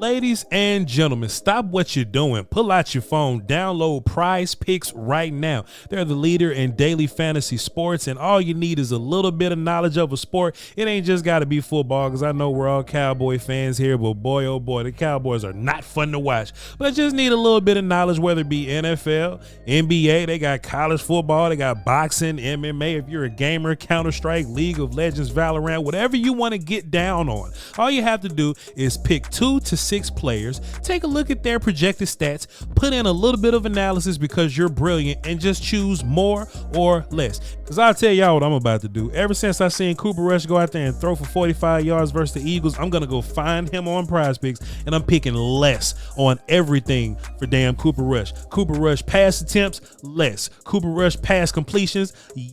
Ladies and gentlemen, stop what you're doing. Pull out your phone, download PrizePicks right now. They're the leader in daily fantasy sports, and all you need is a little bit of knowledge of a sport. It ain't just got to be football, because I know we're all Cowboy fans here, but boy, oh boy, the Cowboys are not fun to watch. But I just need a little bit of knowledge, whether it be NFL, NBA, they got college football, they got boxing, MMA. If you're a gamer, Counter-Strike, League of Legends, Valorant, whatever you want to get down on, all you have to do is pick 2 to 6 players, take a look at their projected stats, put in a little bit of analysis because you're brilliant, and just choose more or less. Because I'll tell y'all what I'm about to do. Ever since I seen Cooper Rush go out there and throw for 45 yards versus the Eagles, I'm gonna go find him on PrizePicks, and I'm picking less on everything for damn Cooper Rush. Cooper Rush pass attempts, less. Cooper Rush pass completions,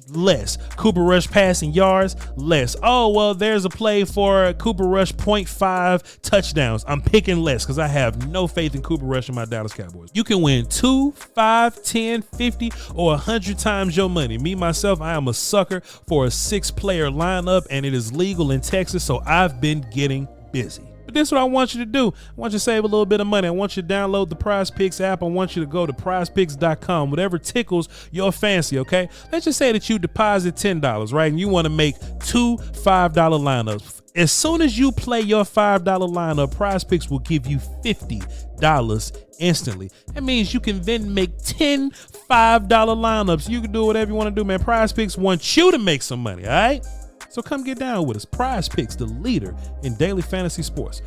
less. Cooper Rush passing yards, less. Oh, well, there's a play for Cooper Rush 0.5 touchdowns. I'm picking less because I have no faith in Cooper Rush and my Dallas Cowboys. You can win 2, 5, 10, 50, or 100 times your money. Me, myself, I am a sucker for a 6-player lineup, and it is legal in Texas, so I've been getting busy. But this is what I want you to do. I want you to save a little bit of money. I want you to download the PrizePicks app. I want you to go to prizepicks.com, whatever tickles your fancy, okay? Let's just say that you deposit $10, right? And you want to make 2 $5 lineups. As soon as you play your $5 lineup, PrizePicks will give you $50 instantly. That means you can then make 10 $5 lineups. You can do whatever you want to do, man. PrizePicks wants you to make some money, all right? So come get down with us. PrizePicks, the leader in daily fantasy sports.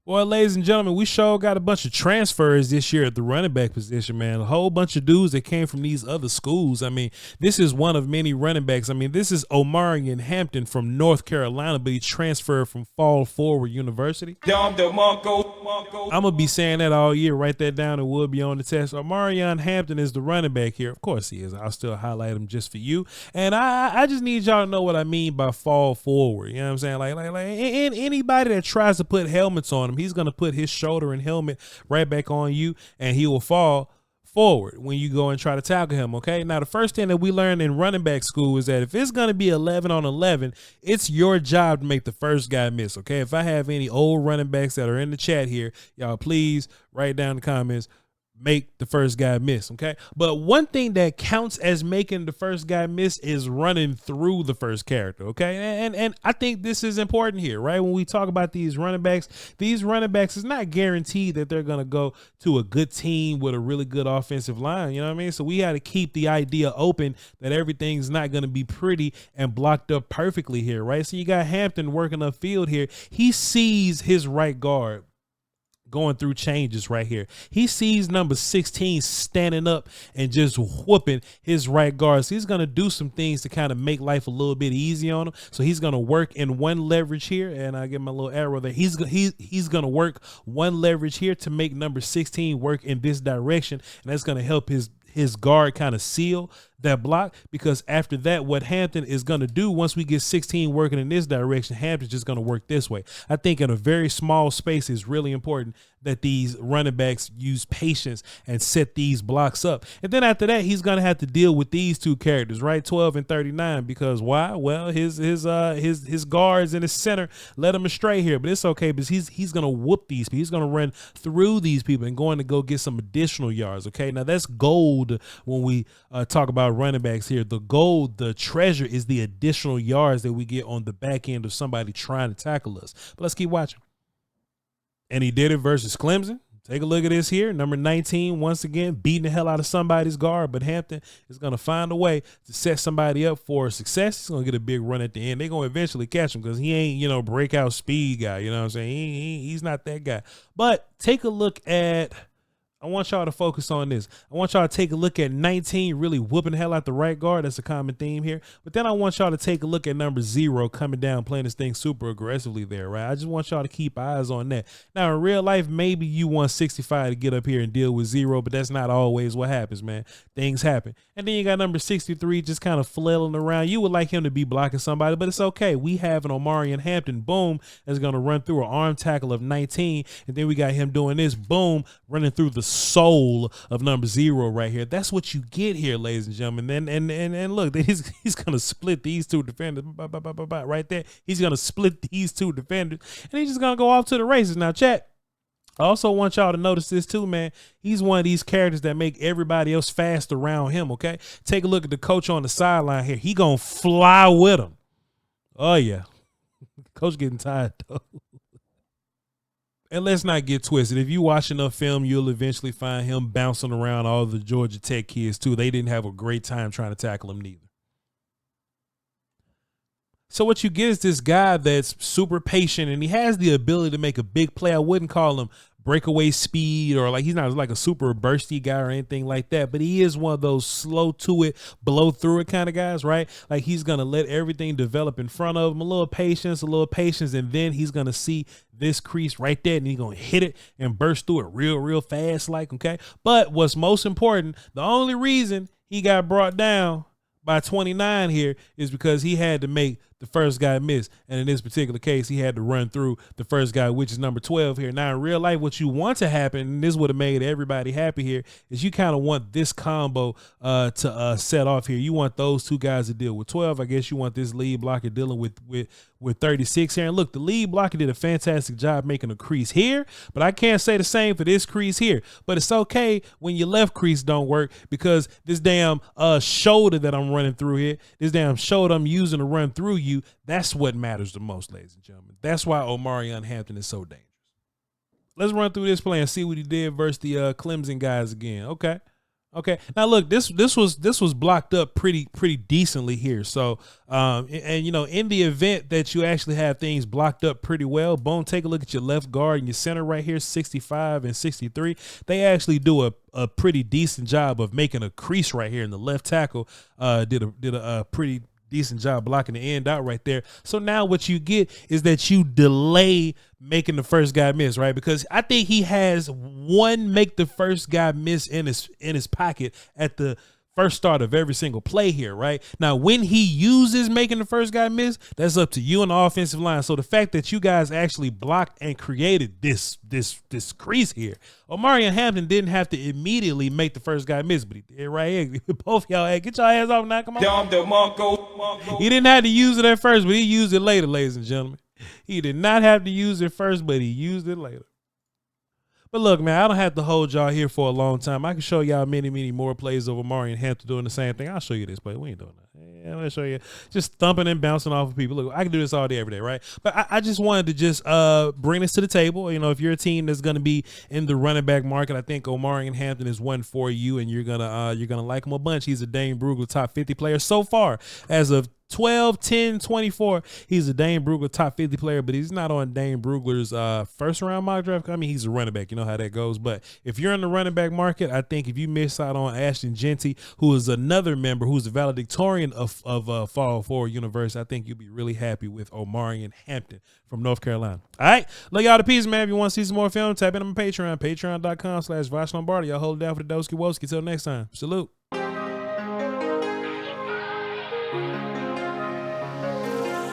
Boy, ladies and gentlemen, we sure got a bunch of transfers this year at the running back position, man. A whole bunch of dudes that came from these other schools. I mean, this is one of many running backs. I mean, this is Omarian Hampton from North Carolina, but he transferred from Fall Forward University. I'm going to be saying that all year. Write that down. It will be on the test. Omarian Hampton is the running back here. Of course he is. I'll still highlight him just for you. And I just need y'all to know what I mean by fall forward. You know what I'm saying? Like anybody that tries to put helmets on him, he's going to put his shoulder and helmet right back on you, and he will fall forward when you go and try to tackle him, okay? Now, the first thing that we learned in running back school is that if it's going to be 11 on 11, it's your job to make the first guy miss, okay? If I have any old running backs that are in the chat here, y'all please write down in the comments, make the first guy miss, okay? But one thing that counts as making the first guy miss is running through the first character, okay? And I think this is important here, right? When we talk about these running backs is not guaranteed that they're going to go to a good team with a really good offensive line, you know what I mean? So we got to keep the idea open that everything's not going to be pretty and blocked up perfectly here, right? So you got Hampton working upfield here. He sees his right guard going through changes right here. He sees number 16 standing up and just whooping his right guard. So he's going to do some things to kind of make life a little bit easy on him. So he's going to work in one leverage here, and I get my little arrow there. He's going to work one leverage here to make number 16 work in this direction, and that's going to help his guard kind of seal that block, because after that, what Hampton is going to do once we get 16 working in this direction, Hampton's just going to work this way. I think in a very small space, it's really important that these running backs use patience and set these blocks up. And then after that, he's going to have to deal with these two characters, right? 12 and 39, because why? Well, his guards in his center led him astray here, but it's okay because he's going to whoop these people. He's going to run through these people and going to go get some additional yards, okay? Now, that's gold when we talk about running backs here. The gold, the treasure is the additional yards that we get on the back end of somebody trying to tackle us. But let's keep watching. And he did it versus Clemson. Take a look at this here. Number 19, once again, beating the hell out of somebody's guard, but Hampton is going to find a way to set somebody up for success. He's going to get a big run at the end. They're going to eventually catch him because he ain't, breakout speed guy. You know what I'm saying? He's not that guy. But take a look at, I want y'all to focus on this. I want y'all to take a look at 19 really whooping the hell out the right guard. That's a common theme here. But then I want y'all to take a look at number 0 coming down, playing this thing super aggressively there, right? I just want y'all to keep eyes on that. Now, in real life, maybe you want 65 to get up here and deal with 0, but that's not always what happens, man. Things happen. And then you got number 63 just kind of flailing around. You would like him to be blocking somebody, but it's okay. We have an Omarian Hampton, boom, that's going to run through an arm tackle of 19. And then we got him doing this, boom, running through the soul of number 0 right here. That's what you get here, ladies and gentlemen. And look, he's gonna split these two defenders right there. He's gonna split these two defenders, and he's just gonna go off to the races. Now, chat. I also want y'all to notice this too, man. He's one of these characters that make everybody else fast around him, okay? Take a look at the coach on the sideline here. He gonna fly with him. Oh, yeah. Coach getting tired, though. And let's not get twisted. If you watch enough film, you'll eventually find him bouncing around all the Georgia Tech kids, too. They didn't have a great time trying to tackle him, neither. So what you get is this guy that's super patient, and he has the ability to make a big play. I wouldn't call him breakaway speed, or like he's not like a super bursty guy or anything like that, but he is one of those slow to it, blow through it kind of guys, right? Like he's going to let everything develop in front of him, a little patience, and then he's going to see this crease right there, and he's going to hit it and burst through it real fast, like, okay? But what's most important, the only reason he got brought down by 29 here is because he had to make the first guy miss. And in this particular case, he had to run through the first guy, which is number 12 here. Now, in real life, what you want to happen, and this would have made everybody happy here, is you kind of want this combo to set off here. You want those two guys to deal with 12. I guess you want this lead blocker dealing with 36 here. And look, the lead blocker did a fantastic job making a crease here, but I can't say the same for this crease here. But it's okay when your left crease don't work, because this damn shoulder that I'm running through here, this damn shoulder I'm using to run through you, that's what matters the most, ladies and gentlemen. That's why Omarian Hampton is so dangerous. Let's run through this play and see what he did versus the Clemson guys again. Okay. Now look, this was blocked up pretty decently here. So and you know, in the event that you actually have things blocked up pretty well, boom, take a look at your left guard and your center right here, 65 and 63. They actually do a pretty decent job of making a crease right here, and the left tackle did a pretty decent job blocking the end out right there. So now what you get is that you delay making the first guy miss, right? Because I think he has one make the first guy miss in his pocket at the first start of every single play here, right? Now, when he uses making the first guy miss, that's up to you and the offensive line. So the fact that you guys actually blocked and created this crease here, Omarian Hampton didn't have to immediately make the first guy miss, but he did right here. Both y'all, hey, get your hands off now, come on. He didn't have to use it at first, but he used it later, ladies and gentlemen. He did not have to use it first, but he used it later. But look, man, I don't have to hold y'all here for a long time. I can show y'all many more plays of Omarian Hampton doing the same thing. I'll show you this play. We ain't doing that. Yeah, I'm going to show you. Just thumping and bouncing off of people. Look, I can do this all day, every day, right? But I just wanted to just bring this to the table. You know, if you're a team that's going to be in the running back market, I think Omarian Hampton is one for you, and you're gonna like him a bunch. He's a Dane Brugler top 50 player so far as of 12, 10, 24. He's a Dane Brugler top 50 player, but he's not on Dane Brugler's first round mock draft. I mean, he's a running back. You know how that goes. But if you're in the running back market, I think if you miss out on Ashton Genty, who is another member who's a valedictorian of Fall Forward University, I think you'll be really happy with Omarian Hampton from North Carolina. All right. Love y'all to pieces, man. If you want to see some more film, tap in on my Patreon, patreon.com/vochlombardi. Y'all hold it down for the Doski Woski. Till next time. Salute.